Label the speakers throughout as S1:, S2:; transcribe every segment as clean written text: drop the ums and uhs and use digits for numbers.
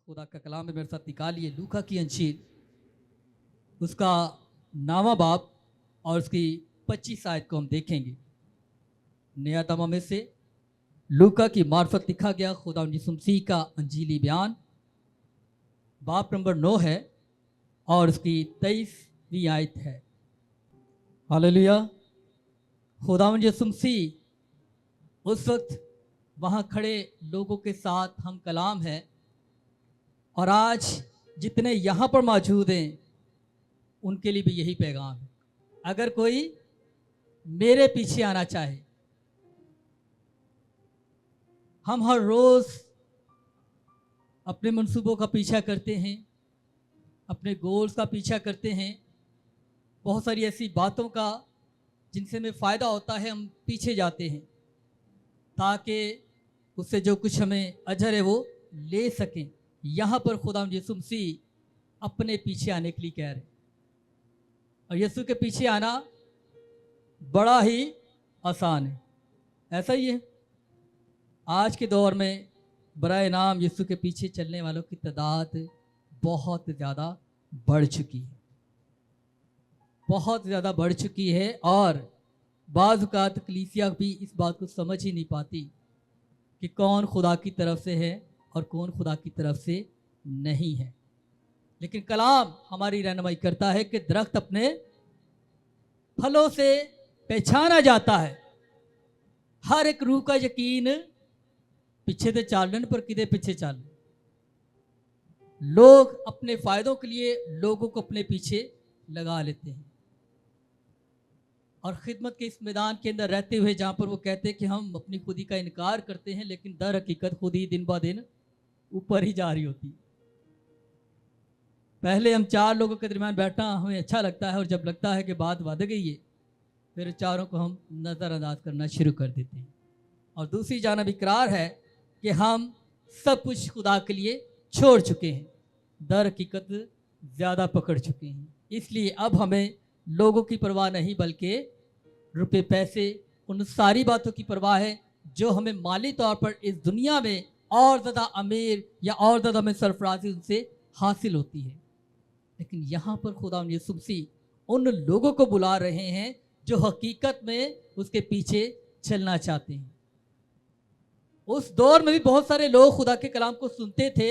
S1: खुदा का कलाम है, मेरे साथ निकालिए लूका की अंजील, उसका 9वां बाब और उसकी 25 आयत को हम देखेंगे। नया तमा में से लूका की मार्फत लिखा गया खुदा यीशु मसीह का अंजीली बयान, बाब नंबर 9 है और उसकी 23वीं आयत है। हालेलुया। खुदा यीशु मसीह उस वक्त वहाँ खड़े लोगों के साथ हम कलाम है, और आज जितने यहाँ पर मौजूद हैं उनके लिए भी यही पैगाम है। अगर कोई मेरे पीछे आना चाहे, हम हर रोज़ अपने मंसूबों का पीछा करते हैं, अपने गोल्स का पीछा करते हैं, बहुत सारी ऐसी बातों का जिनसे हमें फ़ायदा होता है हम पीछे जाते हैं ताकि उससे जो कुछ हमें अजर है वो ले सकें। यहाँ पर खुदा यीशु मसीह अपने पीछे आने के लिए कह रहे हैं, और यीशु के पीछे आना बड़ा ही आसान है। ऐसा ही है, आज के दौर में बराए नाम यीशु के पीछे चलने वालों की तादाद बहुत ज़्यादा बढ़ चुकी है, बहुत ज़्यादा बढ़ चुकी है। और बाज़ औक़ात कलीसिया भी इस बात को समझ ही नहीं पाती कि कौन खुदा की तरफ से है और कौन खुदा की तरफ से नहीं है। लेकिन कलाम हमारी रहनुमाई करता है कि दरख्त अपने फलों से पहचाना जाता है। हर एक रूह का यकीन पिछे ते चालन पर किदे पीछे चाल। लोग अपने फायदों के लिए लोगों को अपने पीछे लगा लेते हैं, और खिदमत के इस मैदान के अंदर रहते हुए जहाँ पर वो कहते हैं कि हम अपनी खुदी का इनकार करते हैं, लेकिन दर हकीकत खुद ही दिन ब दिन ऊपर ही जा रही होती। पहले हम 4 लोगों के दरमियान बैठना हमें अच्छा लगता है, और जब लगता है कि बात बढ़ गई है फिर चारों को हम नज़रअंदाज करना शुरू कर देते हैं। और दूसरी जानब इकरार है कि हम सब कुछ खुदा के लिए छोड़ चुके हैं, दर हकीकत ज़्यादा पकड़ चुके हैं। इसलिए अब हमें लोगों की परवाह नहीं बल्कि रुपए पैसे, उन सारी बातों की परवाह है जो हमें माली तौर पर इस दुनिया में और ज़्यादा अमीर या और ज़्यादा हमें सरफराजी उनसे हासिल होती है। लेकिन यहाँ पर खुदा यीशु मसीह उन लोगों को बुला रहे हैं जो हकीकत में उसके पीछे चलना चाहते हैं। उस दौर में भी बहुत सारे लोग खुदा के कलाम को सुनते थे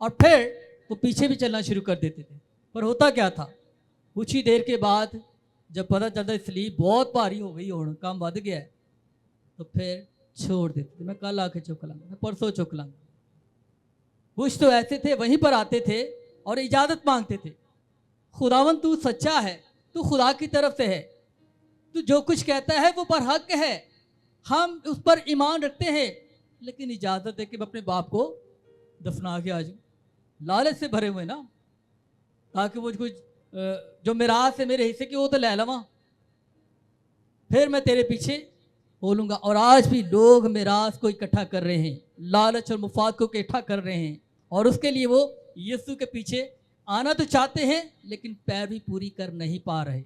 S1: और फिर वो पीछे भी चलना शुरू कर देते थे, पर होता क्या था, कुछ ही देर के बाद जब पता चलता सलीब बहुत भारी हो गई और काम बढ़ गया है तो फिर छोड़ देते थे। मैं कल आके चुक लाऊंगा, मैं परसों चुक लाऊंगा। कुछ तो ऐसे थे वहीं पर आते थे और इजाज़त मांगते थे, खुदावन तू सच्चा है, तू खुदा की तरफ से है, तू जो कुछ कहता है वो पर हक है, हम उस पर ईमान रखते हैं, लेकिन इजाज़त है कि मैं अपने बाप को दफना के आ जाऊँ। लालच से भरे हुए ना, ताकि वो कुछ जो मिरास है मेरे हिस्से की वो तो ले लवा, फिर मैं तेरे पीछे बोलूँगा। और आज भी लोग मिरास को इकट्ठा कर रहे हैं, लालच और मुफाद को इकट्ठा कर रहे हैं, और उसके लिए वो यीशु के पीछे आना तो चाहते हैं लेकिन पैरवी पूरी कर नहीं पा रहे।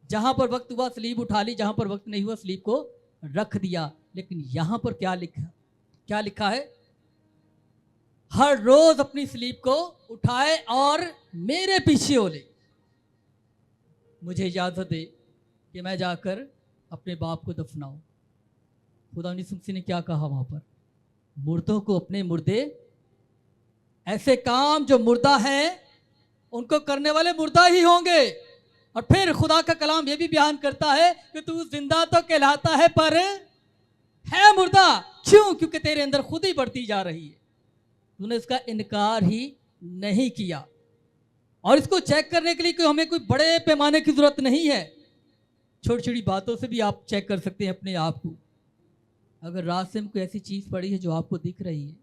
S1: जहाँ पर वक्त हुआ सलीब उठा ली, जहाँ पर वक्त नहीं हुआ सलीब को रख दिया। लेकिन यहाँ पर क्या लिखा है, हर रोज अपनी सलीब को उठाए और मेरे पीछे हो ले। मुझे इजाज़त दे कि मैं जाकर अपने बाप को दफनाऊं। खुदा यीशु मसीह ने क्या कहा वहाँ पर, मुर्दों को अपने मुर्दे, ऐसे काम जो मुर्दा हैं उनको करने वाले मुर्दा ही होंगे। और फिर खुदा का कलाम ये भी बयान करता है कि तू जिंदा तो कहलाता है पर है मुर्दा। क्यों? क्योंकि तेरे अंदर खुद ही बढ़ती जा रही है, तूने इसका इनकार ही नहीं किया। और इसको चेक करने के लिए कोई हमें कोई बड़े पैमाने की जरूरत नहीं है, छोटी छोटी बातों से भी आप चेक कर सकते हैं अपने आप को। अगर रास्ते में कोई ऐसी चीज़ पड़ी है जो आपको दिख रही है,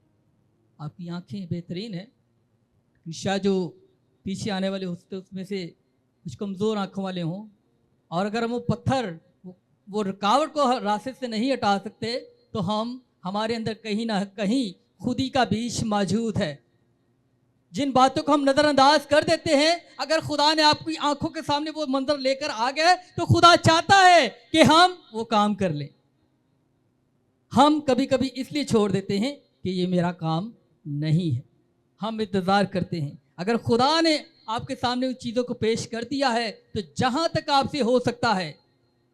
S1: आपकी आंखें बेहतरीन है, शायद जो पीछे आने वाले होते उसमें से कुछ कमज़ोर आंखों वाले हों, और अगर हम वो पत्थर वो रुकावट को रास्ते से नहीं हटा सकते तो हमारे अंदर कहीं ना कहीं खुदी का बीज मौजूद है। जिन बातों को हम नज़रअंदाज कर देते हैं, अगर खुदा ने आपकी आंखों के सामने वो मंजर लेकर आ गया तो खुदा चाहता है कि हम वो काम कर लें। हम कभी कभी इसलिए छोड़ देते हैं कि ये मेरा काम नहीं है। हम इंतज़ार करते हैं। अगर खुदा ने आपके सामने उन चीज़ों को पेश कर दिया है तो जहाँ तक आपसे हो सकता है,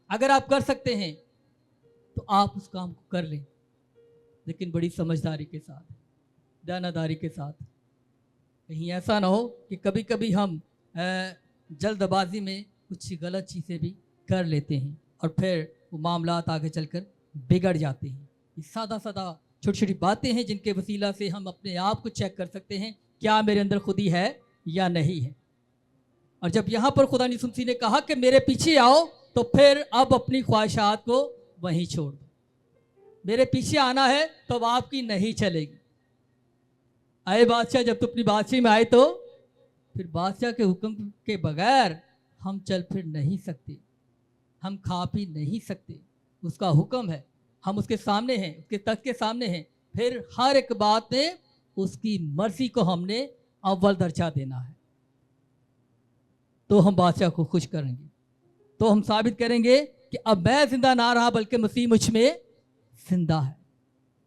S1: अगर आप कर सकते हैं तो आप उस काम को कर लें, लेकिन बड़ी समझदारी के साथ, दानादारी के साथ। कहीं ऐसा ना हो कि कभी कभी हम जल्दबाजी में कुछ गलत चीज़ें भी कर लेते हैं और फिर वो मामलात आगे चलकर बिगड़ जाते हैं। ये सादा सादा छोटी छोटी बातें हैं जिनके वसीला से हम अपने आप को चेक कर सकते हैं क्या मेरे अंदर खुदी है या नहीं है। और जब यहाँ पर खुदा यीशु मसीह ने कहा कि मेरे पीछे आओ, तो फिर अब अपनी ख्वाहिशात को वहीं छोड़ दो। मेरे पीछे आना है तो अब आपकी नहीं चलेगी। आए बादशाह, जब तो अपनी बादशाही में आए तो फिर बादशाह के हुक्म के बगैर हम चल फिर नहीं सकते, हम खा पी नहीं सकते। उसका हुक्म है, हम उसके सामने हैं, उसके तख्त के सामने हैं। फिर हर एक बात में उसकी मर्जी को हमने अव्वल दर्जा देना है, तो हम बादशाह को खुश करेंगे, तो हम साबित करेंगे कि अब मैं जिंदा ना रहा बल्कि मसीह मुझ में जिंदा है।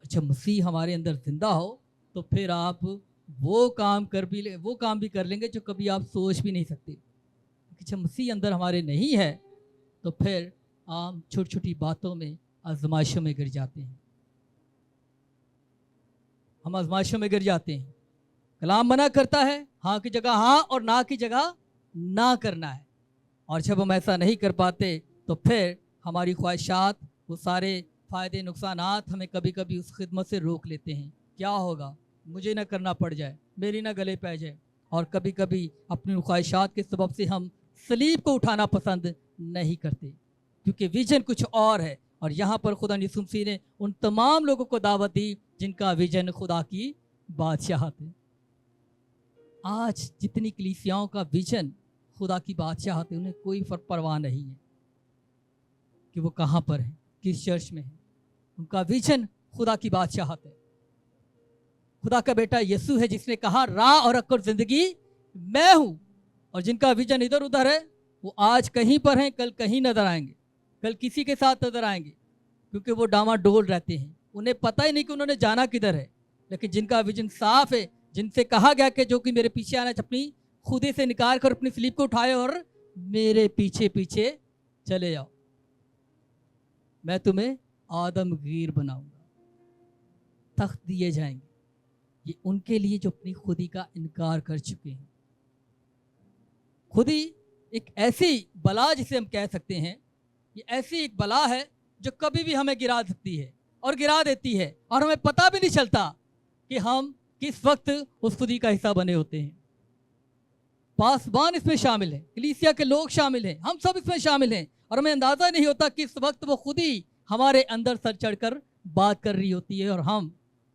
S1: अच्छा, मसीह हमारे अंदर जिंदा हो तो फिर आप वो काम भी कर लेंगे जो कभी आप सोच भी नहीं सकते। जब मसीह अंदर हमारे नहीं है तो फिर आम छोटी छोटी बातों में आजमाइशों में गिर जाते हैं। हम आजमाइशों में गिर जाते हैं। कलाम मना करता है हाँ की जगह हाँ और ना की जगह ना करना है, और जब हम ऐसा नहीं कर पाते तो फिर हमारी ख्वाहिशात, वो सारे फ़ायदे नुकसानात हमें कभी कभी उस खिदमत से रोक लेते हैं। क्या होगा, मुझे ना करना पड़ जाए, मेरी ना गले पै जाए। और कभी कभी अपनी ख्वाहिशात के सबब से हम सलीब को उठाना पसंद नहीं करते, क्योंकि विजन कुछ और है। और यहाँ पर खुदा यीशु मसीह ने उन तमाम लोगों को दावत दी जिनका विजन खुदा की बादशाहत है। आज जितनी कलीसियाओं का विजन खुदा की बादशाहत है, उन्हें कोई परवाह नहीं है कि वो कहाँ पर है, किस चर्च में है। उनका विजन खुदा की बादशाहत है। खुदा का बेटा यीशु है जिसने कहा राह और हक और जिंदगी मैं हूँ। और जिनका विजन इधर उधर है वो आज कहीं पर हैं, कल कहीं नजर आएंगे, कल किसी के साथ नजर आएंगे, क्योंकि वो डामाडोल रहते हैं। उन्हें पता ही नहीं कि उन्होंने जाना किधर है। लेकिन जिनका विजन साफ है, जिनसे कहा गया कि जो कि मेरे पीछे आना, अपनी खुदे से निकाल कर अपनी स्लीप को उठाए और मेरे पीछे पीछे चले जाओ, मैं तुम्हें आदमगीर बनाऊंगा, तख्त दिए जाएंगे। ये उनके लिए जो अपनी खुदी का इनकार कर चुके हैं। खुदी एक ऐसी बला जिसे हम कह सकते हैं, ये ऐसी एक बला है जो कभी भी हमें गिरा सकती है और गिरा देती है, और हमें पता भी नहीं चलता कि हम किस वक्त उस खुदी का हिस्सा बने होते हैं। पासबान इसमें शामिल है, कलीसिया के लोग शामिल हैं, हम सब इसमें शामिल हैं, और हमें अंदाज़ा नहीं होता कि इस वक्त वो खुदी हमारे अंदर सर चढ़कर बात कर रही होती है, और हम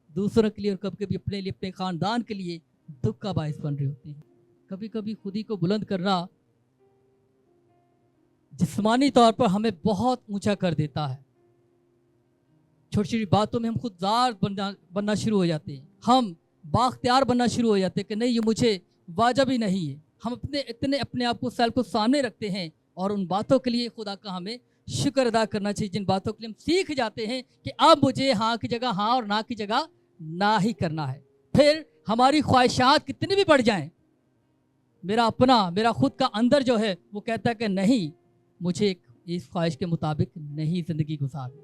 S1: दूसरों के लिए और कभी कभी अपने लिए, अपने ख़ानदान के लिए दुख का बायस बन रहे होते हैं। कभी कभी खुदी को बुलंद करना जिस्मानी तौर पर हमें बहुत ऊंचा कर देता है। छोटी छोटी बातों में हम खुददार बनना शुरू हो जाते हैं, हम बाख्तियार बनना शुरू हो जाते हैं कि नहीं ये मुझे वाजिब ही नहीं है। हम इतने अपने आप को सेल्फ को सामने रखते हैं, और उन बातों के लिए खुदा का हमें शुक्र अदा करना चाहिए जिन बातों के लिए हम सीख जाते हैं कि अब मुझे हाँ की जगह हाँ और ना की जगह ना ही करना है। फिर हमारी ख्वाहिशात कितनी भी बढ़ जाएं, मेरा खुद का अंदर जो है वो कहता है कि नहीं, मुझे इस ख्वाहिश के मुताबिक नहीं ज़िंदगी गुजारनी।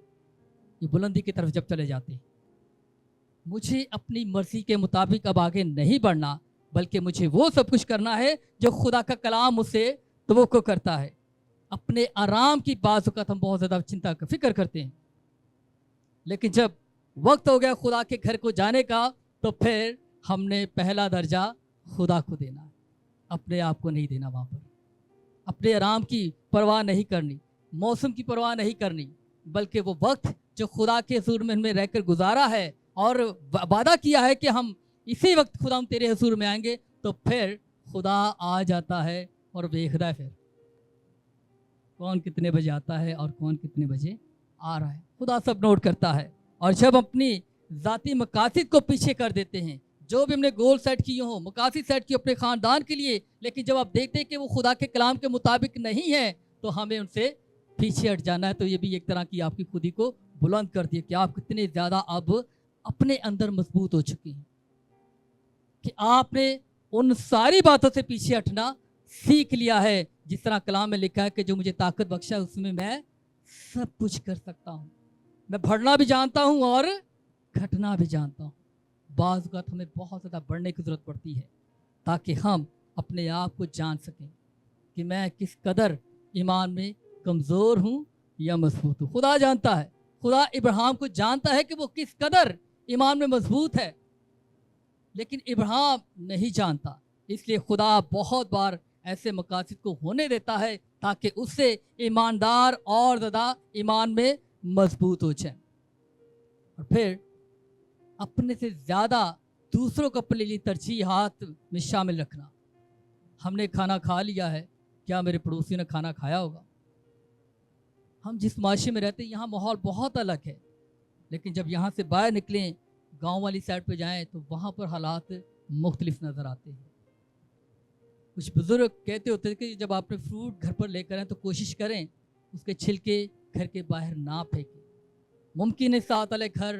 S1: ये बुलंदी की तरफ जब चले जाते हैं, मुझे अपनी मर्जी के मुताबिक अब आगे नहीं बढ़ना, बल्कि मुझे वो सब कुछ करना है जो खुदा का कलाम मुझसे तवक्को करता है। अपने आराम की बात वक़्त हम बहुत ज़्यादा चिंता का फिक्र करते हैं, लेकिन जब वक्त हो गया खुदा के घर को जाने का, तो फिर हमने पहला दर्जा खुदा को देना है, अपने आप को नहीं देना। वहाँ पर अपने आराम की परवाह नहीं करनी, मौसम की परवाह नहीं करनी, बल्कि वो वक्त जो खुदा के हुजूर में हमने रहकर गुजारा है और वादा किया है कि हम इसी वक्त खुदा हम तेरे हुजूर में आएंगे, तो फिर खुदा आ जाता है और देखता है फिर कौन कितने बजे आता है और कौन कितने बजे आ रहा है। खुदा सब नोट करता है। और जब अपनी ज़ाती मकासद को पीछे कर देते हैं, जो भी हमने गोल सेट किए हों, मकासद सेट किए अपने ख़ानदान के लिए, लेकिन जब आप देखते हैं कि वो खुदा के कलाम के मुताबिक नहीं है, तो हमें उनसे पीछे हट जाना है। तो ये भी एक तरह की आपकी खुदी को बुलंद कर दिए कि आप कितने ज़्यादा अब अपने अंदर मजबूत हो चुके हैं, कि आपने उन सारी बातों से पीछे हटना सीख लिया है। जिस तरह कलाम में लिखा है कि जो मुझे ताकत बख्शा है उसमें मैं सब कुछ कर सकता हूँ। मैं बढ़ना भी जानता हूँ और घटना भी जानता हूँ। बाज़ औक़ात हमें बहुत ज़्यादा बढ़ने की ज़रूरत पड़ती है ताकि हम अपने आप को जान सकें कि मैं किस कदर ईमान में कमज़ोर हूँ या मजबूत हूँ। खुदा जानता है, खुदा इब्राहिम को जानता है कि वो किस कदर ईमान में मजबूत है, लेकिन इब्राहिम नहीं जानता। इसलिए खुदा बहुत बार ऐसे मकासद को होने देता है ताकि उससे ईमानदार और ज़्यादा ईमान में मजबूत हो जाए। और फिर अपने से ज़्यादा दूसरों को अपने लिए तरजीहात में शामिल रखना। हमने खाना खा लिया है, क्या मेरे पड़ोसी ने खाना खाया होगा? हम जिस माशरे में रहते हैं यहाँ माहौल बहुत अलग है, लेकिन जब यहाँ से बाहर निकलें, गांव वाली साइड पे जाएं तो वहाँ पर हालात मुख्तलिफ नज़र आते हैं। कुछ बुज़ुर्ग कहते होते थे कि जब आपने फ्रूट घर पर लेकर आए तो कोशिश करें उसके छिलके घर के बाहर ना फेंकें। मुमकिन है साथ वाले घर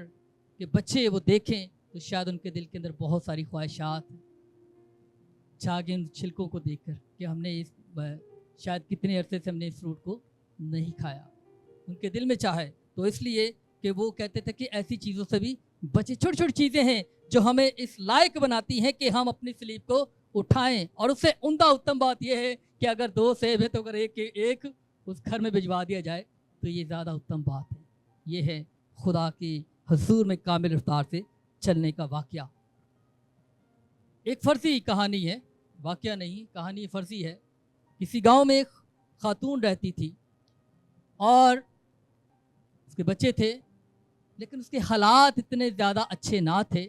S1: के बच्चे वो देखें तो शायद उनके दिल के अंदर बहुत सारी ख्वाहिशात जागे इन छिलकों को देखकर कि हमने इस शायद कितने अरसे से हमने इस फ्रूट को नहीं खाया। उनके दिल में चाहे तो इसलिए कि वो कहते थे कि ऐसी चीज़ों से भी बचे। छोटी छोटी चीज़ें हैं जो हमें इस लायक बनाती हैं कि हम अपनी स्लीप को उठाएं। और उससे उम्दा उत्तम बात यह है कि अगर 2 सेब है तो अगर एक उस घर में भिजवा दिया जाए तो ये ज़्यादा उत्तम बात है। ये है खुदा की हुजूर में कामिल रफ्तार से चलने का वाक़या। एक फ़र्ज़ी कहानी है, वाक़या नहीं, कहानी फ़र्ज़ी है। किसी गांव में एक खातून रहती थी और उसके बच्चे थे, लेकिन उसके हालात इतने ज़्यादा अच्छे ना थे,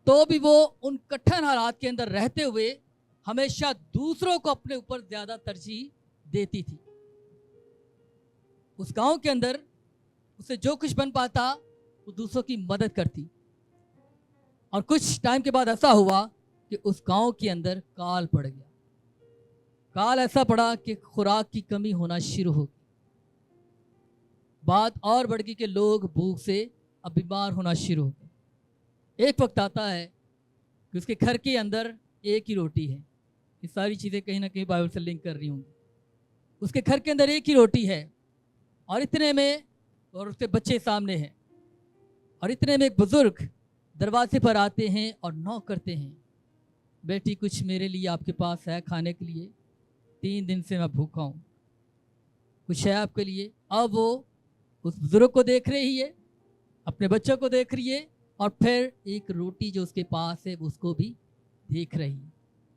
S1: तो भी वो उन कठिन हालात के अंदर रहते हुए हमेशा दूसरों को अपने ऊपर ज़्यादा तरजीह देती थी। उस गांव के अंदर उसे जो कुछ बन पाता वो दूसरों की मदद करती। और कुछ टाइम के बाद ऐसा हुआ कि उस गांव के अंदर काल पड़ गया। काल ऐसा पड़ा कि खुराक की कमी होना शुरू हो गई। बात और बढ़ गई कि लोग भूख से अब बीमार होना शुरू हो गए। एक वक्त आता है कि उसके घर के अंदर एक ही रोटी है। ये सारी चीज़ें कहीं ना कहीं बाइबल से लिंक कर रही होंगी। उसके घर के अंदर एक ही रोटी है और इतने में, और उसके बच्चे सामने हैं, और इतने में एक बुज़ुर्ग दरवाजे पर आते हैं और नॉक करते हैं, बेटी कुछ मेरे लिए आपके पास है खाने के लिए? 3 दिन से मैं भूखा हूँ, कुछ है आपके लिए? अब वो उस बुज़ुर्ग को देख रही है, अपने बच्चों को देख रही है, और फिर एक रोटी जो उसके पास है उसको भी देख रही है।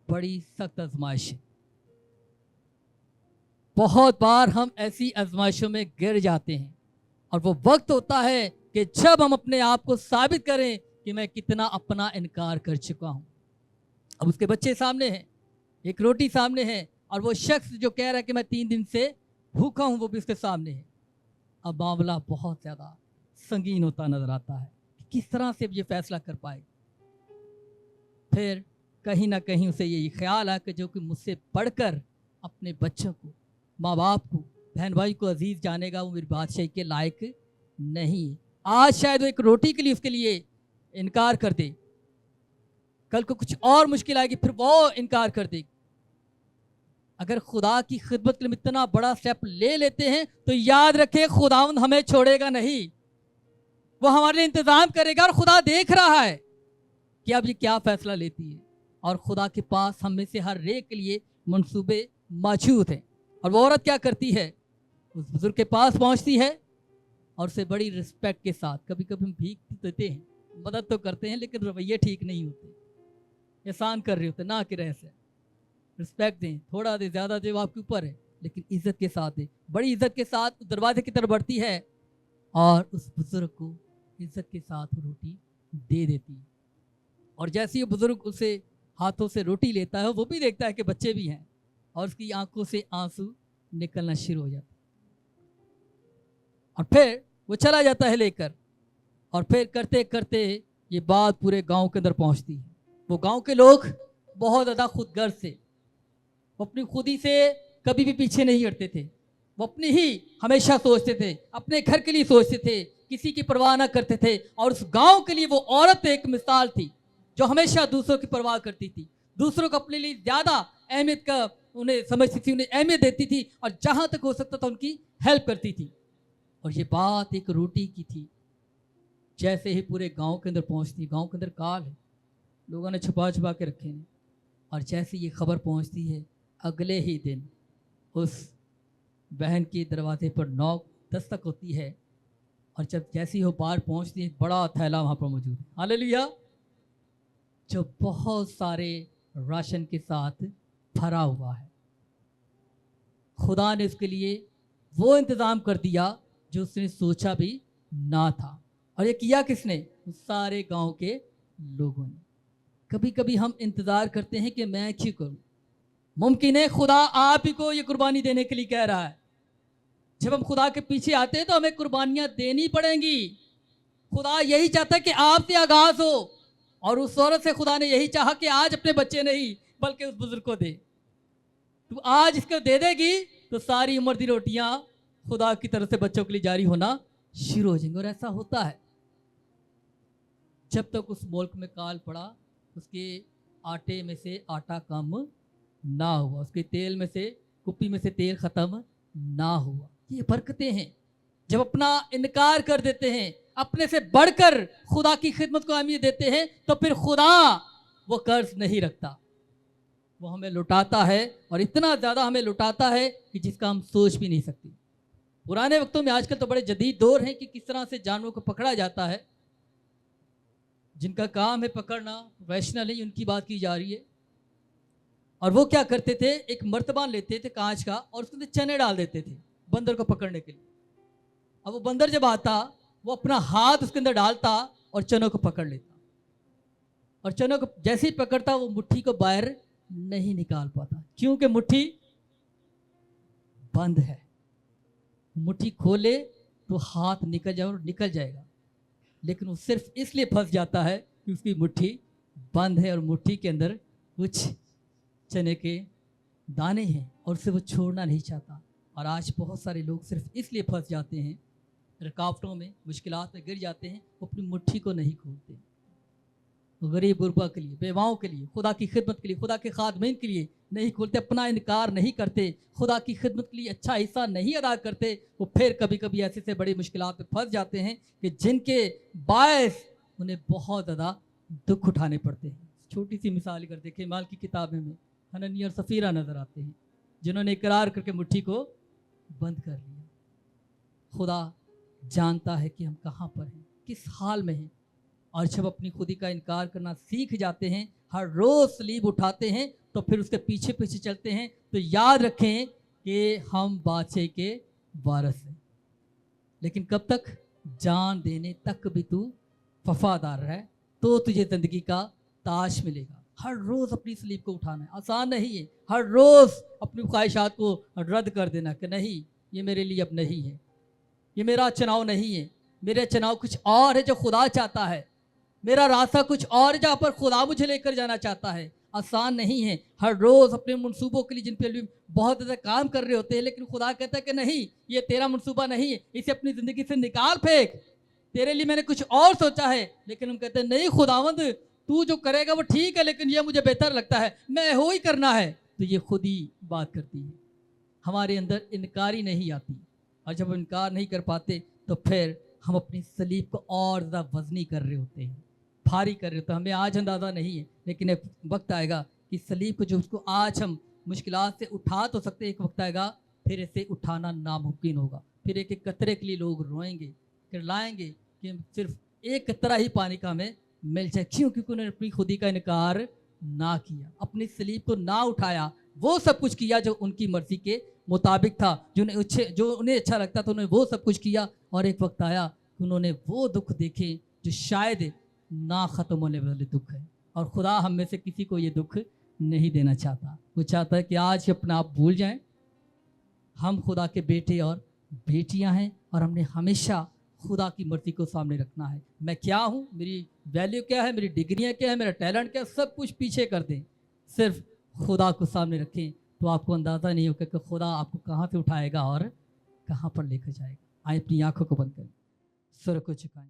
S1: बड़ी सख्त आजमाइश है। बहुत बार हम ऐसी आजमाइशों में गिर जाते हैं और वो वक्त होता है कि जब हम अपने आप को साबित करें कि मैं कितना अपना इनकार कर चुका हूँ। अब उसके बच्चे सामने हैं, एक रोटी सामने है, और वो शख्स जो कह रहा है कि मैं 3 दिन से भूखा हूँ वो भी उसके सामने है। अब मामला बहुत ज़्यादा संगीन होता नज़र आता है कि किस तरह से अब ये फैसला कर पाए। फिर कहीं ना कहीं उसे ये ख्याल आया कि जो कि मुझसे पढ़कर अपने बच्चों को, माँ बाप को, बहन भाई को अजीज़ जानेगा वो मेरी बादशाही के लायक नहीं है। आज शायद वो एक रोटी के लिए उसके लिए इनकार कर दे, कल को कुछ और मुश्किल आएगी फिर वो इनकार कर देगी। अगर खुदा की खिदमत के लिए इतना बड़ा स्टेप ले लेते हैं तो याद रखें खुदावंद हमें छोड़ेगा नहीं, वो हमारे लिए इंतज़ाम करेगा। और खुदा देख रहा है कि अब ये क्या फ़ैसला लेती है, और खुदा के पास हम में से हर एक के लिए मंसूबे मौजूद हैं। और वो औरत क्या करती है, उस बुजुर्ग के पास पहुंचती है और उसे बड़ी रिस्पेक्ट के साथ, कभी कभी हम भीख देते हैं, मदद तो करते हैं, लेकिन रवैये ठीक नहीं होते, एहसान कर रहे होते ना कि रह से। रिस्पेक्ट दें, थोड़ा दे ज़्यादा दे वो आपके ऊपर है, लेकिन इज़्ज़त के साथ दे। बड़ी इज़्ज़त के साथ दरवाजे की तरफ बढ़ती है और उस बुज़ुर्ग को इज़्ज़त के साथ रोटी दे देती है। और जैसे ही बुज़ुर्ग उसे हाथों से रोटी लेता है वो भी देखता है कि बच्चे भी हैं, और उसकी आंखों से आंसू निकलना शुरू हो जाता है। और फिर वो चला जाता है लेकर, और फिर करते करते ये बात पूरे गांव के अंदर पहुंचती है। वो गांव के लोग बहुत ज़्यादा खुदगर्ज थे, वो अपनी खुदी से कभी भी पीछे नहीं हटते थे, वो अपनी ही हमेशा सोचते थे, अपने घर के लिए सोचते थे, किसी की परवाह ना करते थे। और उस गांव के लिए वो औरत एक मिसाल थी जो हमेशा दूसरों की परवाह करती थी, दूसरों को अपने लिए ज़्यादा अहमियत का उन्हें समझती थी, उन्हें अहमियत देती थी और जहाँ तक हो सकता था उनकी हेल्प करती थी। और ये बात एक रोटी की थी। जैसे ही पूरे गांव के अंदर पहुंचती, गांव के अंदर काल है, लोगों ने छुपा छुपा के रखे हैं, और जैसे ये खबर पहुंचती है अगले ही दिन उस बहन के दरवाजे पर नॉक दस्तक होती है, और जब जैसी वो बाहर पहुंचती है एक बड़ा थैला वहाँ पर मौजूद है, हालेलुया, जो बहुत सारे राशन के साथ भरा हुआ है। खुदा ने उसके लिए वो इंतज़ाम कर दिया जो उसने सोचा भी ना था। और ये किया किसने? उस सारे गांव के लोगों ने। कभी कभी हम इंतज़ार करते हैं कि मैं क्यों करूं, मुमकिन है खुदा आप ही को ये कुर्बानी देने के लिए कह रहा है। जब हम खुदा के पीछे आते हैं तो हमें कुर्बानियां देनी पड़ेंगी। खुदा यही चाहता है कि आपसे आगाज़ हो, और उस औरत से खुदा ने यही चाहा कि आज अपने बच्चे नहीं बल्कि उस बुजुर्ग को दे। तू आज इसको दे देगी तो सारी उम्र की रोटियां खुदा की तरफ से बच्चों के लिए जारी होना शुरू हो जाएंगे। और ऐसा होता है। जब तक उस मुल्क में काल पड़ा, उसके आटे में से आटा कम ना हुआ, उसके तेल में से कुप्पी में से तेल ख़त्म ना हुआ। ये बरकतें हैं। जब अपना इनकार कर देते हैं, अपने से बढ़कर खुदा की खिदमत को अहमियत देते हैं, तो फिर खुदा वो कर्ज नहीं रखता, वो हमें लुटाता है, और इतना ज़्यादा हमें लुटाता है कि जिसका हम सोच भी नहीं सकते। पुराने वक्तों में, आजकल तो बड़े जदीद दौर हैं कि किस तरह से जानवरों को पकड़ा जाता है। जिनका काम है पकड़ना, प्रोफेशनल है, उनकी बात की जा रही है। और वो क्या करते थे, एक मर्तबान लेते थे कांच का, और उसके अंदर चने डाल देते थे बंदर को पकड़ने के लिए। अब वो बंदर जब आता, वो अपना हाथ उसके अंदर डालता और चनों को पकड़ लेता, और चनों को जैसे ही पकड़ता वो मुट्ठी को बाहर नहीं निकाल पाता, क्योंकि मुट्ठी बंद है। मुट्ठी खोले तो हाथ निकल जाए और निकल जाएगा, लेकिन वो सिर्फ इसलिए फंस जाता है कि उसकी मुट्ठी बंद है, और मुट्ठी के अंदर कुछ चने के दाने हैं, और उसे वो छोड़ना नहीं चाहता। और आज बहुत सारे लोग सिर्फ इसलिए फंस जाते हैं, रुकावटों में, मुश्किलात में गिर जाते हैं, वो अपनी मुट्ठी को नहीं खोलते। गरीब गुरबा के लिए, बेवाओं के लिए, खुदा की खिदमत के लिए, खुदा के खादमीन के लिए नहीं खोलते, अपना इनकार नहीं करते, खुदा की खिदमत के लिए अच्छा हिस्सा नहीं अदा करते। वो फिर कभी कभी ऐसे से बड़ी मुश्किलात में फंस जाते हैं कि जिनके बायस उन्हें बहुत ज़्यादा दुख उठाने पड़ते हैं। छोटी सी मिसाल कर देखें, माल की किताब में हननिया और सफ़ीरा नज़र आते हैं, जिन्होंने इकरार करके मुट्ठी को बंद कर लिया। खुदा जानता है कि हम कहाँ पर हैं, किस हाल में हैं, और जब अपनी खुदी का इनकार करना सीख जाते हैं, हर रोज़ सलीब उठाते हैं, तो फिर उसके पीछे पीछे चलते हैं, तो याद रखें कि हम बादशाह के वारिस हैं। लेकिन कब तक? जान देने तक भी तू वफादार है तो तुझे ज़िंदगी का ताज मिलेगा। हर रोज़ अपनी सलीब को उठाना है, आसान नहीं है। हर रोज़ अपनी ख्वाहिशात को रद्द कर देना कि नहीं, ये मेरे लिए अब नहीं है, ये मेरा चुनाव नहीं है, मेरा चुनाव कुछ और है जो खुदा चाहता है, मेरा रास्ता कुछ और जहाँ पर खुदा मुझे लेकर जाना चाहता है। आसान नहीं है। हर रोज़ अपने मनसूबों के लिए, जिन पर बहुत ज़्यादा काम कर रहे होते हैं, लेकिन खुदा कहता है कि नहीं, ये तेरा मनसूबा नहीं है, इसे अपनी ज़िंदगी से निकाल फेंक, तेरे लिए मैंने कुछ और सोचा है। लेकिन हम कहते हैं नहीं खुदावंद, तू जो करेगा वो ठीक है, लेकिन ये मुझे बेहतर लगता है, मैं हो ही करना है। तो ये खुद ही बात करती है, हमारे अंदर इनकारी नहीं आती। और जब हम इनकार नहीं कर पाते तो फिर हम अपनी सलीब को और ज़्यादा वज़नी कर रहे होते हैं, भारी कर रहे होते हैं। हमें आज अंदाज़ा नहीं है, लेकिन एक वक्त आएगा कि सलीब को जो उसको आज हम मुश्किलात से उठा तो सकते, एक वक्त आएगा फिर इसे उठाना नामुमकिन होगा। फिर एक एक कतरे के लिए लोग रोएंगे, फिर लाएंगे कि सिर्फ एक कतरा ही पानी का हमें मिल जाए। क्यों? क्योंकि उन्होंने अपनी खुदी का इनकार ना किया, अपनी सलीब को ना उठाया, वो सब कुछ किया जो उनकी मर्जी के मुताबिक था, जो उन्हें अच्छा लगता था, उन्होंने वो सब कुछ किया। और एक वक्त आया कि उन्होंने वो दुख देखे जो शायद ना ख़त्म होने वाले दुख है। और खुदा हम में से किसी को ये दुख नहीं देना चाहता। वो चाहता है कि आज ही अपना आप भूल जाएं, हम खुदा के बेटे और बेटियां हैं, और हमने हमेशा खुदा की मर्जी को सामने रखना है। मैं क्या हूँ, मेरी वैल्यू क्या है, मेरी डिग्रियाँ क्या है, मेरा टैलेंट क्या है, सब कुछ पीछे कर दें, सिर्फ खुदा को सामने रखें, तो आपको अंदाज़ा नहीं होगा कि खुदा आपको कहाँ से उठाएगा और कहाँ पर लेकर जाएगा। आए अपनी आँखों को बंद करें, सर को झुकाएं।